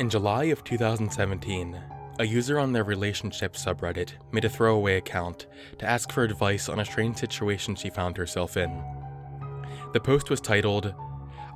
In July of 2017, a user on their relationship subreddit made a throwaway account to ask for advice on a strange situation she found herself in. The post was titled,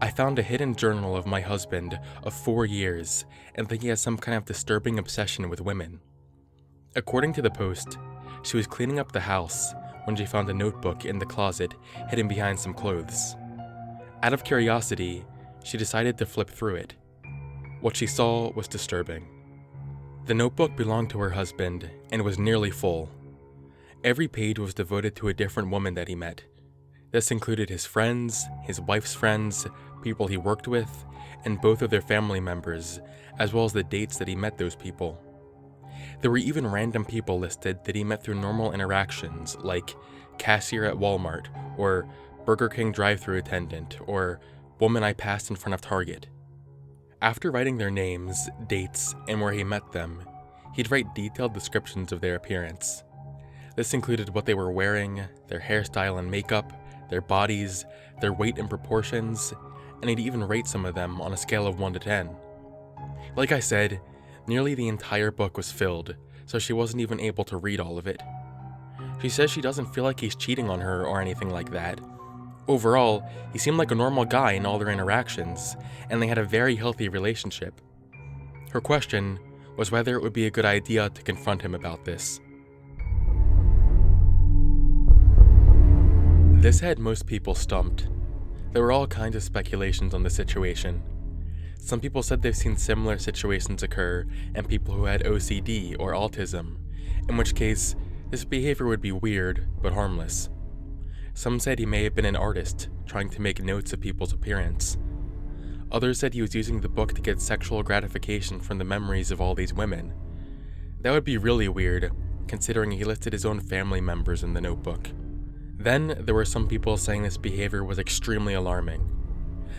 "I found a hidden journal of my husband of 4 years and think he has some kind of disturbing obsession with women." According to the post, she was cleaning up the house when she found a notebook in the closet hidden behind some clothes. Out of curiosity, she decided to flip through it. What she saw was disturbing. The notebook belonged to her husband and was nearly full. Every page was devoted to a different woman that he met. This included his friends, his wife's friends, people he worked with, and both of their family members, as well as the dates that he met those people. There were even random people listed that he met through normal interactions, like cashier at Walmart, or Burger King drive-thru attendant, or woman I passed in front of Target. After writing their names, dates, and where he met them, he'd write detailed descriptions of their appearance. This included what they were wearing, their hairstyle and makeup, their bodies, their weight and proportions, and he'd even rate some of them on a scale of 1 to 10. Like I said, nearly the entire book was filled, so she wasn't even able to read all of it. She says she doesn't feel like he's cheating on her or anything like that. Overall, he seemed like a normal guy in all their interactions, and they had a very healthy relationship. Her question was whether it would be a good idea to confront him about this. This had most people stumped. There were all kinds of speculations on the situation. Some people said they've seen similar situations occur in people who had OCD or autism, in which case, this behavior would be weird but harmless. Some said he may have been an artist, trying to make notes of people's appearance. Others said he was using the book to get sexual gratification from the memories of all these women. That would be really weird, considering he listed his own family members in the notebook. Then, there were some people saying this behavior was extremely alarming.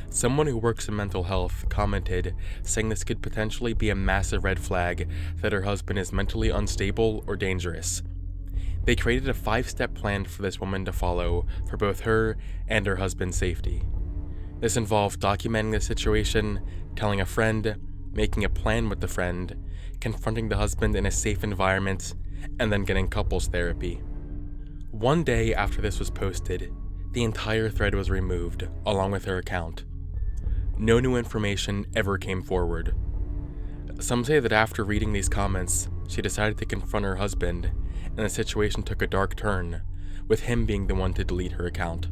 Someone who works in mental health commented, saying this could potentially be a massive red flag that her husband is mentally unstable or dangerous. They created a 5-step plan for this woman to follow for both her and her husband's safety. This involved documenting the situation, telling a friend, making a plan with the friend, confronting the husband in a safe environment, and then getting couples therapy. One day after this was posted, the entire thread was removed, along with her account. No new information ever came forward. Some say that after reading these comments, she decided to confront her husband, and the situation took a dark turn, with him being the one to delete her account.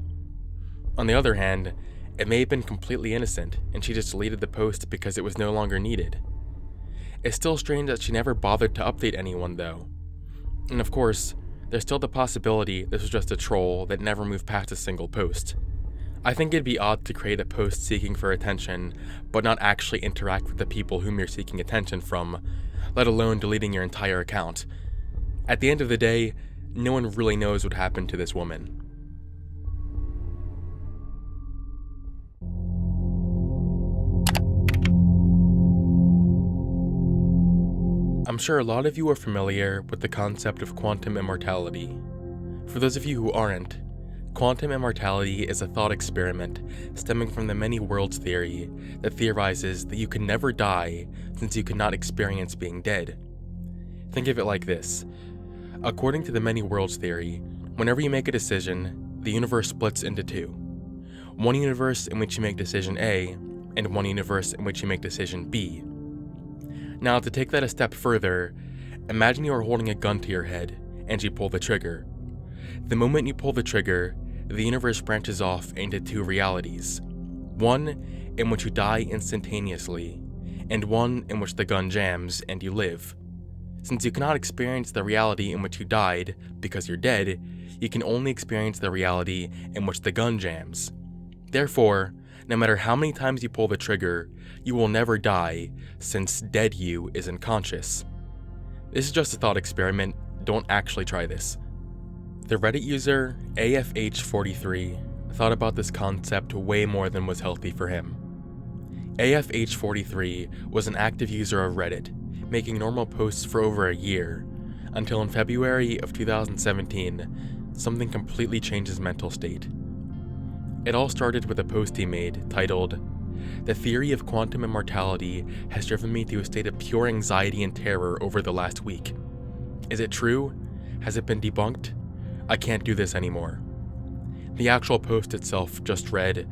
On the other hand, it may have been completely innocent, and she just deleted the post because it was no longer needed. It's still strange that she never bothered to update anyone, though. And of course, there's still the possibility this was just a troll that never moved past a single post. I think it'd be odd to create a post seeking for attention, but not actually interact with the people whom you're seeking attention from, let alone deleting your entire account. At the end of the day, no one really knows what happened to this woman. I'm sure a lot of you are familiar with the concept of quantum immortality. For those of you who aren't, quantum immortality is a thought experiment stemming from the many worlds theory that theorizes that you can never die since you cannot experience being dead. Think of it like this. According to the many worlds theory, whenever you make a decision, the universe splits into two. One universe in which you make decision A, and one universe in which you make decision B. Now, to take that a step further, imagine you are holding a gun to your head, and you pull the trigger. The moment you pull the trigger, the universe branches off into two realities. One in which you die instantaneously, and one in which the gun jams and you live. Since you cannot experience the reality in which you died because you're dead, you can only experience the reality in which the gun jams. Therefore, no matter how many times you pull the trigger, you will never die, since dead you is unconscious. This is just a thought experiment, don't actually try this. The Reddit user AFH43 thought about this concept way more than was healthy for him. AFH43 was an active user of Reddit, making normal posts for over a year, until in February of 2017, something completely changed his mental state. It all started with a post he made titled, The theory of quantum immortality has driven me to a state of pure anxiety and terror over the last week. Is it true? Has it been debunked? I can't do this anymore. The actual post itself just read,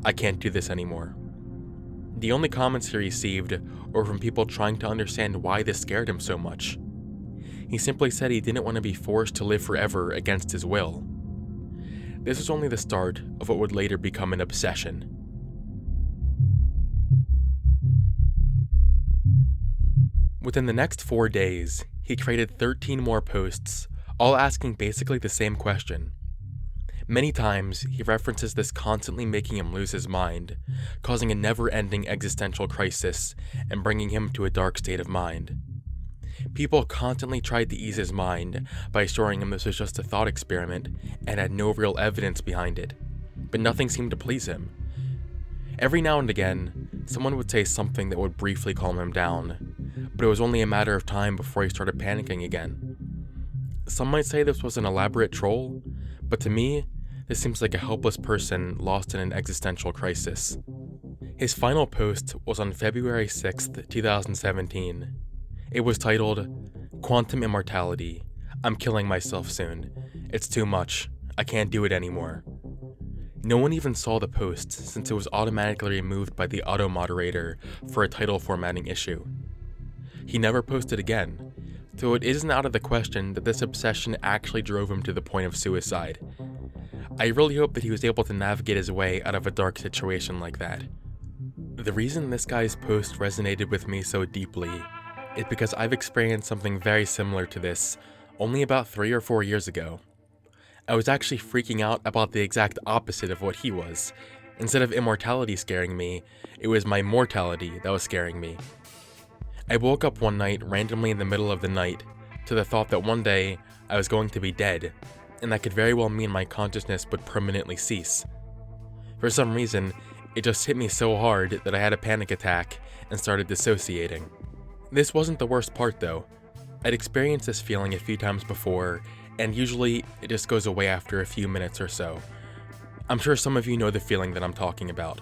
I can't do this anymore. The only comments he received were from people trying to understand why this scared him so much. He simply said he didn't want to be forced to live forever against his will. This was only the start of what would later become an obsession. Within the next 4 days, he created 13 more posts, all asking basically the same question. Many times, he references this constantly making him lose his mind, causing a never-ending existential crisis and bringing him to a dark state of mind. People constantly tried to ease his mind by assuring him this was just a thought experiment and had no real evidence behind it, but nothing seemed to please him. Every now and again, someone would say something that would briefly calm him down, but it was only a matter of time before he started panicking again. Some might say this was an elaborate troll, but to me, this seems like a helpless person lost in an existential crisis. His final post was on February 6th, 2017. It was titled, Quantum Immortality. I'm killing myself soon. It's too much. I can't do it anymore. No one even saw the post since it was automatically removed by the auto-moderator for a title formatting issue. He never posted again, so it isn't out of the question that this obsession actually drove him to the point of suicide. I really hope that he was able to navigate his way out of a dark situation like that. The reason this guy's post resonated with me so deeply is because I've experienced something very similar to this only about 3 or 4 years ago. I was actually freaking out about the exact opposite of what he was. Instead of immortality scaring me, it was my mortality that was scaring me. I woke up one night randomly in the middle of the night to the thought that one day I was going to be dead, and that could very well mean my consciousness would permanently cease. For some reason, it just hit me so hard that I had a panic attack and started dissociating. This wasn't the worst part though. I'd experienced this feeling a few times before, and usually it just goes away after a few minutes or so. I'm sure some of you know the feeling that I'm talking about.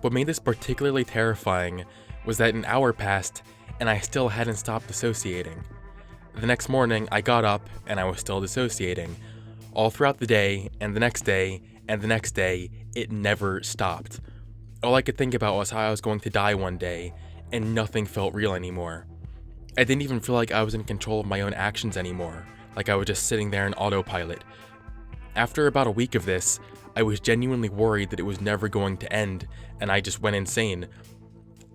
What made this particularly terrifying was that an hour passed and I still hadn't stopped dissociating. The next morning, I got up and I was still dissociating. All throughout the day, and the next day, and the next day, it never stopped. All I could think about was how I was going to die one day, and nothing felt real anymore. I didn't even feel like I was in control of my own actions anymore, like I was just sitting there in autopilot. After about a week of this, I was genuinely worried that it was never going to end, and I just went insane.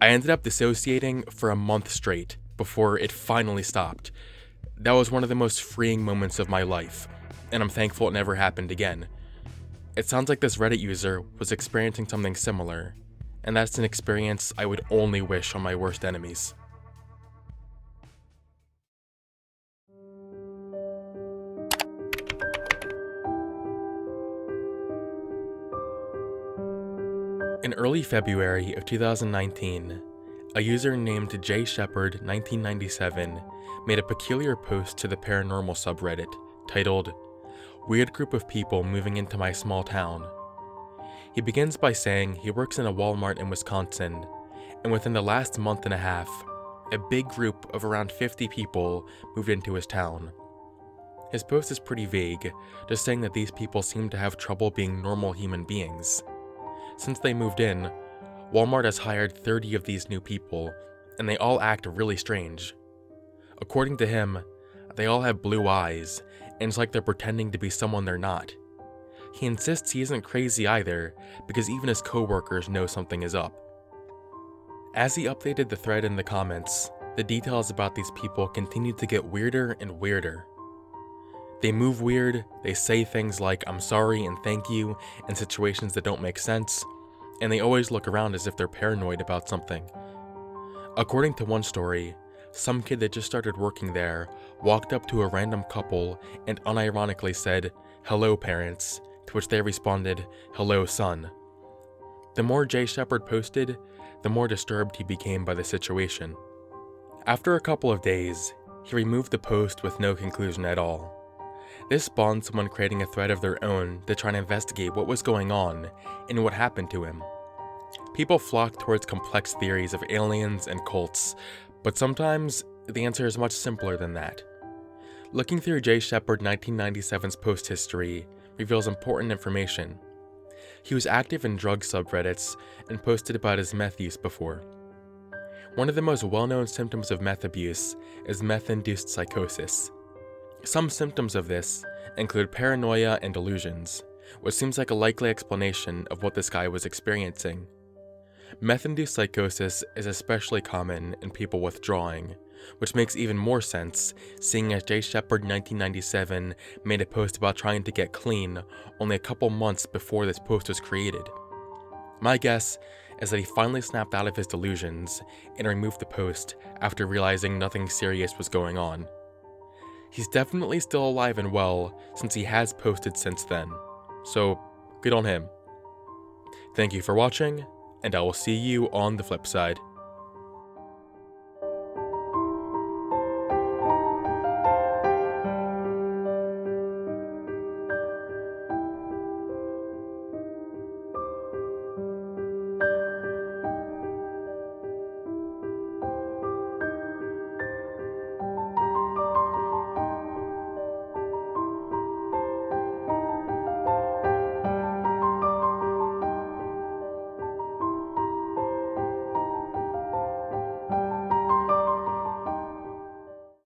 I ended up dissociating for a month straight, before it finally stopped. That was one of the most freeing moments of my life, and I'm thankful it never happened again. It sounds like this Reddit user was experiencing something similar, and that's an experience I would only wish on my worst enemies. In early February of 2019, a user named jshepard1997 made a peculiar post to the paranormal subreddit titled, Weird Group of People Moving Into My Small Town. He begins by saying he works in a Walmart in Wisconsin, and within the last month and a half, a big group of around 50 people moved into his town. His post is pretty vague, just saying that these people seem to have trouble being normal human beings. Since they moved in, Walmart has hired 30 of these new people, and they all act really strange. According to him, they all have blue eyes, and it's like they're pretending to be someone they're not. He insists he isn't crazy either, because even his coworkers know something is up. As he updated the thread in the comments, the details about these people continued to get weirder and weirder. They move weird, they say things like I'm sorry and thank you in situations that don't make sense, and they always look around as if they're paranoid about something. According to one story, some kid that just started working there walked up to a random couple and unironically said, "Hello parents," to which they responded, "Hello son." The more Jay Shepard posted, the more disturbed he became by the situation. After a couple of days, he removed the post with no conclusion at all. This spawned someone creating a thread of their own to try and investigate what was going on and what happened to him. People flock towards complex theories of aliens and cults, but sometimes the answer is much simpler than that. Looking through J. Shepard 1997's post history reveals important information. He was active in drug subreddits and posted about his meth use before. One of the most well-known symptoms of meth abuse is meth-induced psychosis. Some symptoms of this include paranoia and delusions, which seems like a likely explanation of what this guy was experiencing. Meth-induced psychosis is especially common in people withdrawing, which makes even more sense, seeing as J. Shepard 1997 made a post about trying to get clean only a couple months before this post was created. My guess is that he finally snapped out of his delusions and removed the post after realizing nothing serious was going on. He's definitely still alive and well since he has posted since then, so good on him. Thank you for watching, and I will see you on the flip side.